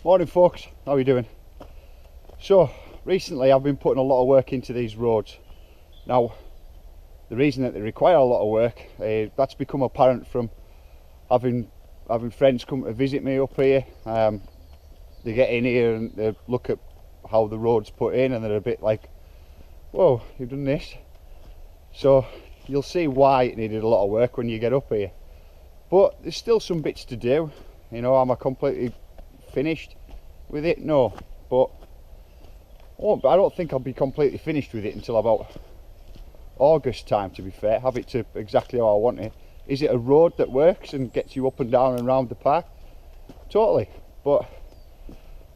Morning folks, how are you doing? So recently I've been putting a lot of work into these roads. Now the reason that they require a lot of work, that's become apparent from having friends come to visit me up here. They get in here and they look at how the road's put in and they're a bit like, whoa, you've done this. So you'll see why it needed a lot of work when you get up here. But there's still some bits to do. You know, am I completely finished with it? No, but I don't think I'll be completely finished with it until about August time, to be fair. Have it to exactly how I want it. Is it a road that works and gets you up and down and around the park? Totally, but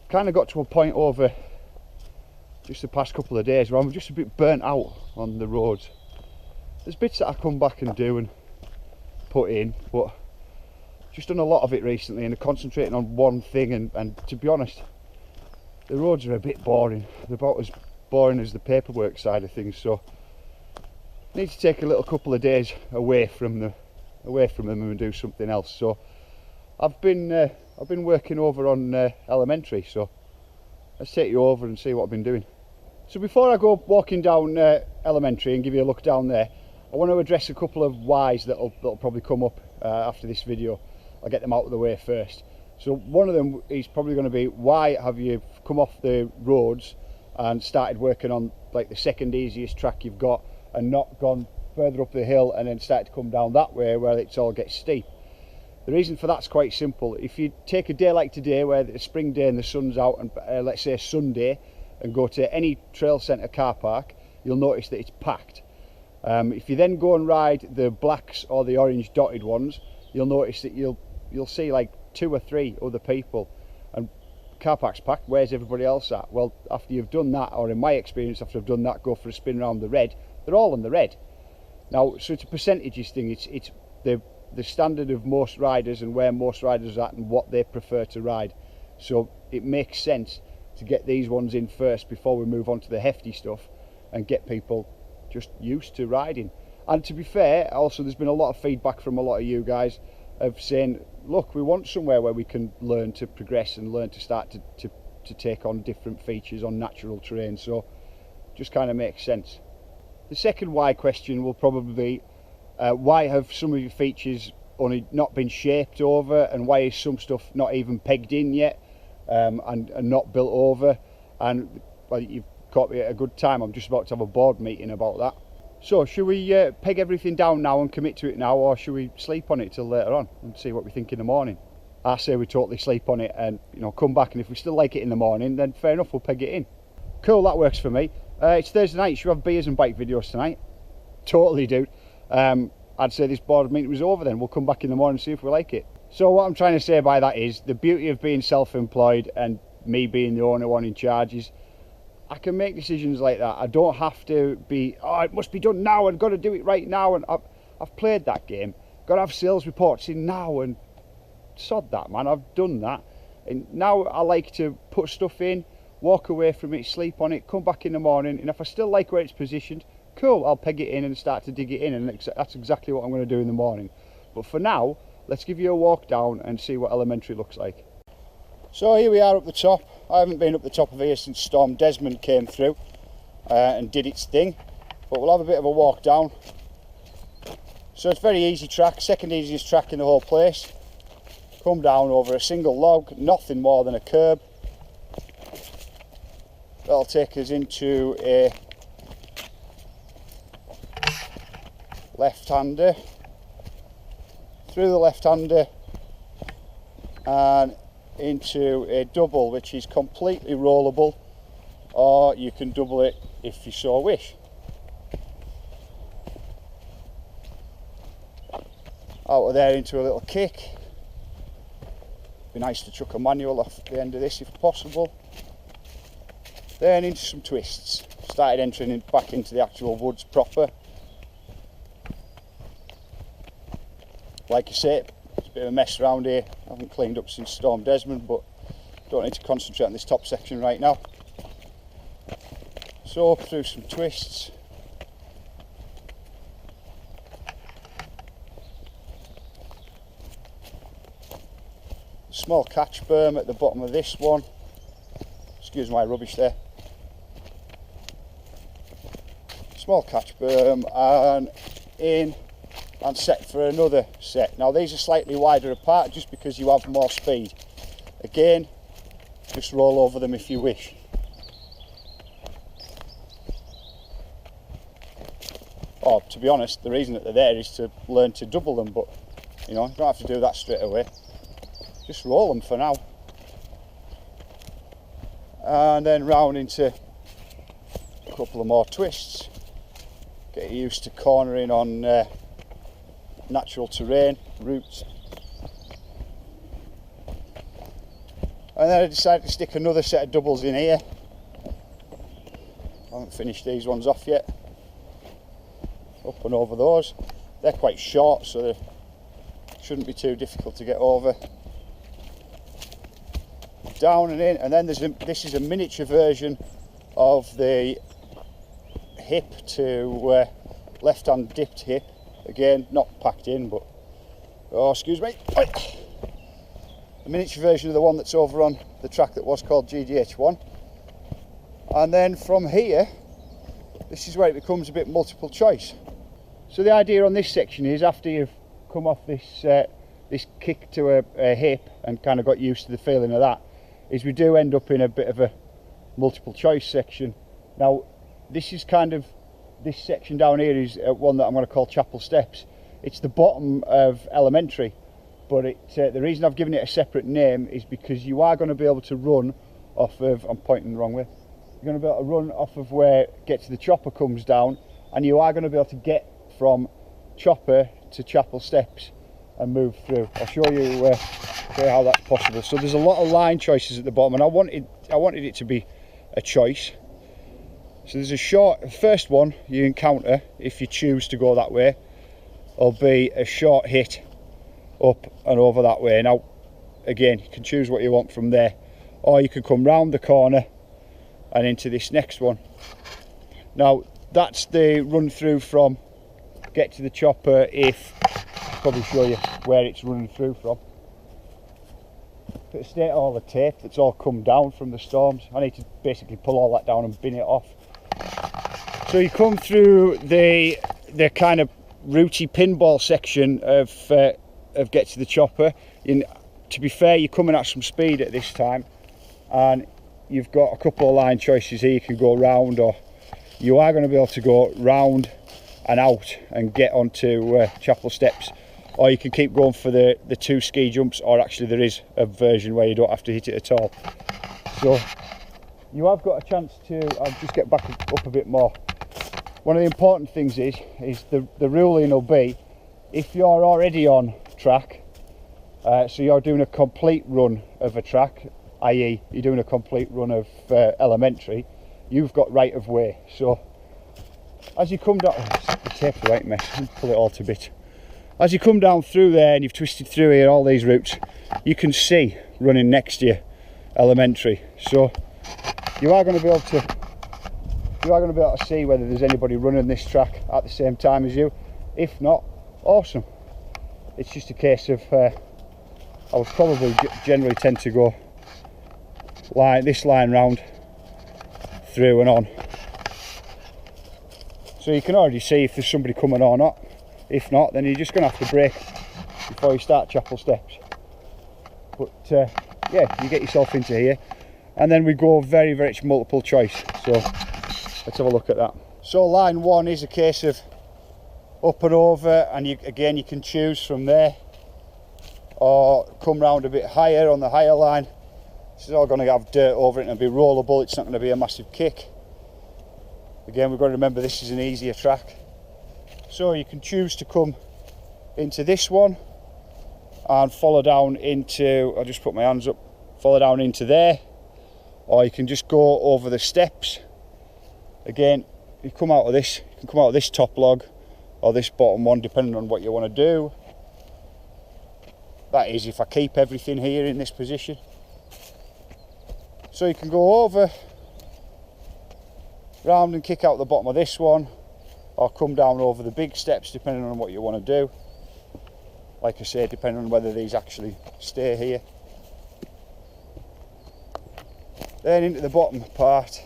kind of got to a point over just the past couple of days where I'm just a bit burnt out on the roads. There's bits that I come back and do and put in, but just done a lot of it recently and concentrating on one thing, and to be honest, the roads are a bit boring. They're about as boring as the paperwork side of things, so I need to take a little couple of days away from them and do something else. So I've been working over on elementary, so let's take you over and see what I've been doing. So before I go walking down elementary and give you a look down there, I want to address a couple of whys that'll probably come up after this video. I'll get them out of the way first. So one of them is probably going to be, why have you come off the roads and started working on like the second easiest track you've got and not gone further up the hill and then started to come down that way where it all gets steep? The reason for that's quite simple. If you take a day like today where it's a spring day and the sun's out, and let's say Sunday, and go to any trail centre car park, you'll notice that it's packed. If you then go and ride the blacks or the orange dotted ones, you'll notice that you'll see like 2 or 3 other people, and car park's packed. Where's everybody else at? Well, after you've done that, or in my experience, after I've done that, go for a spin around the red, they're all on the red. Now, so it's a percentages thing. It's the standard of most riders and where most riders are at and what they prefer to ride. So it makes sense to get these ones in first before we move on to the hefty stuff and get people just used to riding. And to be fair, also there's been a lot of feedback from a lot of you guys of saying, look, we want somewhere where we can learn to progress and learn to start to take on different features on natural terrain. So just kind of makes sense. The second why question will probably be, why have some of your features only not been shaped over, and why is some stuff not even pegged in yet and not built over? And well, you've caught me at a good time. I'm just about to have a board meeting about that. So should we peg everything down now and commit to it now, or should we sleep on it till later on and see what we think in the morning? I say we totally sleep on it and, you know, come back, and if we still like it in the morning, then fair enough, we'll peg it in. Cool, that works for me. It's Thursday night. Should we have beers and bike videos tonight? Totally, dude. I'd say this board meeting was over then. We'll come back in the morning and see if we like it. So what I'm trying to say by that is, the beauty of being self-employed and me being the only one in charge is I can make decisions like that. I don't have to be, oh, it must be done now and got to do it right now. And I've played that game. Got to have sales reports in now, and sod that, man. I've done that. And now I like to put stuff in, walk away from it, sleep on it, come back in the morning, and if I still like where it's positioned, cool, I'll peg it in and start to dig it in, and that's exactly what I'm going to do in the morning. But for now, let's give you a walk down and see what elementary looks like. So here we are up the top. I haven't been up the top of here since Storm Desmond came through and did its thing, but we'll have a bit of a walk down. So it's very easy track, second easiest track in the whole place. Come down over a single log, nothing more than a curb. That'll take us into a left-hander, through the left-hander and into a double, which is completely rollable, or you can double it if you so wish. Out of there into a little kick. Be nice to chuck a manual off the end of this if possible. Then into some twists. Started entering back into the actual woods proper. Like I say, it's a bit of a mess around here. I haven't cleaned up since Storm Desmond, but don't need to concentrate on this top section right now. So up through some twists. small catch berm at the bottom of this one. Excuse my rubbish there. Small catch berm, and in and set for another set. Now these are slightly wider apart just because you have more speed. Again, just roll over them if you wish. Or to be honest, the reason that they're there is to learn to double them, but you know, you don't have to do that straight away. Just roll them for now. And then round into a couple of more twists. Get used to cornering on natural terrain, roots. And then I decided to stick another set of doubles in here. I haven't finished these ones off yet. Up and over those. They're quite short, so they shouldn't be too difficult to get over. Down and in, and then this is a miniature version of the hip to left hand dipped hip. Again, not packed in, but oh, excuse me. A miniature version of the one that's over on the track that was called GDH1. And then from here, this is where it becomes a bit multiple choice. So the idea on this section is, after you've come off this this kick to a hip and kind of got used to the feeling of that, is we do end up in a bit of a multiple choice section. Now this is kind of, this section down here is one that I'm going to call Chapel Steps. It's the bottom of elementary, but the reason I've given it a separate name is because you are going to be able to run off of, I'm pointing the wrong way, you're going to be able to run off of where Get to the Chopper comes down, and you are going to be able to get from Chopper to Chapel Steps and move through. I'll show you how that's possible. So there's a lot of line choices at the bottom, and I wanted it to be a choice. So there's a short, first one you encounter, if you choose to go that way, will be a short hit up and over that way. Now again, you can choose what you want from there, or you can come round the corner and into this next one. Now that's the run through from Get to the Chopper. If I'll probably show you where it's running through from. But state all the tape that's all come down from the storms. I need to basically pull all that down and bin it off. So you come through the kind of rooty pinball section of Get to the Chopper. To be fair, you're coming at some speed at this time, and you've got a couple of line choices here. You can go round, or you are going to be able to go round and out and get onto Chapel Steps, or you can keep going for the two ski jumps, or actually there is a version where you don't have to hit it at all. So you have got a chance to, I'll just get back up a bit more. One of the important things is the ruling will be, if you're already on track, so you're doing a complete run of a track, i.e. you're doing a complete run of elementary, you've got right of way. So as you come down, the tape's the right mess, pull it all to bits. As you come down through there and you've twisted through here all these routes, you can see running next to you elementary. So you are going to be able to see whether there's anybody running this track at the same time as you. If not, awesome. It's just a case of I would probably generally tend to go this line round, through and on. So you can already see if there's somebody coming or not. If not, then you're just going to have to brake before you start Chapel Steps. But yeah, you get yourself into here, and then we go very much multiple choice. So let's have a look at that. So line one is a case of up and over, and again you can choose from there, or come round a bit higher on the higher line. This is all going to have dirt over it and be rollable. It's not going to be a massive kick. Again, we've got to remember this is an easier track. So you can choose to come into this one and follow down into, I'll just put my hands up, follow down into there, or you can just go over the steps. Again, you come out of this, you can come out of this top log or this bottom one, depending on what you want to do. That is if I keep everything here in this position. So you can go over, round and kick out the bottom of this one, or come down over the big steps, depending on what you want to do. Like I say, depending on whether these actually stay here. Then into the bottom part.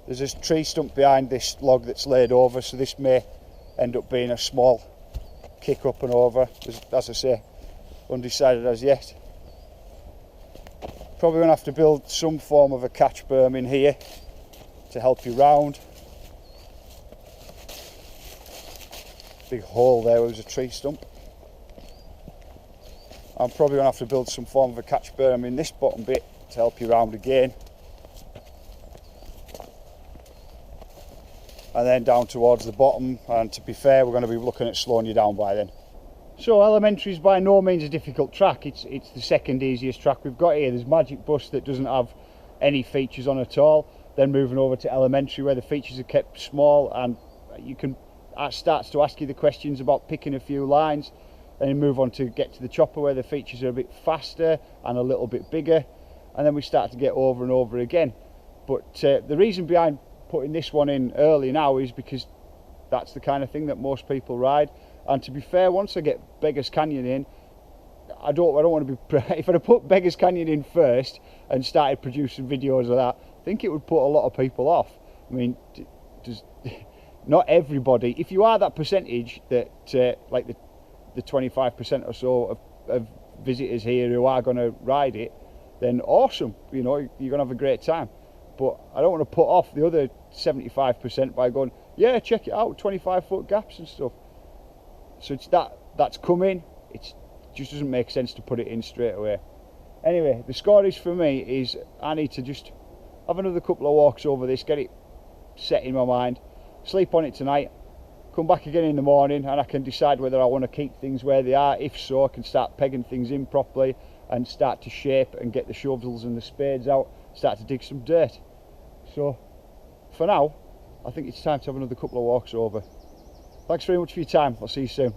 There's a tree stump behind this log that's laid over, so this may end up being a small kick up and over. As I say, undecided as yet. Probably going to have to build some form of a catch berm in here to help you round. Big hole there was a tree stump. I'm probably going to have to build some form of a catch berm in this bottom bit to help you round again. And then down towards the bottom, and to be fair, we're going to be looking at slowing you down by then. So elementary is by no means a difficult track. It's the second easiest track we've got here. There's Magic Bus that doesn't have any features on at all. Then moving over to elementary where the features are kept small, and you can starts to ask you the questions about picking a few lines. Then you move on to get to the chopper where the features are a bit faster and a little bit bigger, and then we start to get over and over again. But the reason behind putting this one in early now is because that's the kind of thing that most people ride. And to be fair, once I get Beggars Canyon in, I don't want to be if I'd have put Beggars Canyon in first and started producing videos of that, I think it would put a lot of people off. I mean, not everybody, if you are that percentage that like the 25% or so of visitors here who are going to ride it, then awesome, you know, you're going to have a great time. But I don't want to put off the other 75% by going, yeah, check it out, 25-foot gaps and stuff. So it's that's coming. It just doesn't make sense to put it in straight away. Anyway, the score is for me is I need to just have another couple of walks over this, get it set in my mind, sleep on it tonight, come back again in the morning, and I can decide whether I want to keep things where they are. If so, I can start pegging things in properly and start to shape and get the shovels and the spades out, start to dig some dirt. So for now, I think it's time to have another couple of walks over. Thanks very much for your time. I'll see you soon.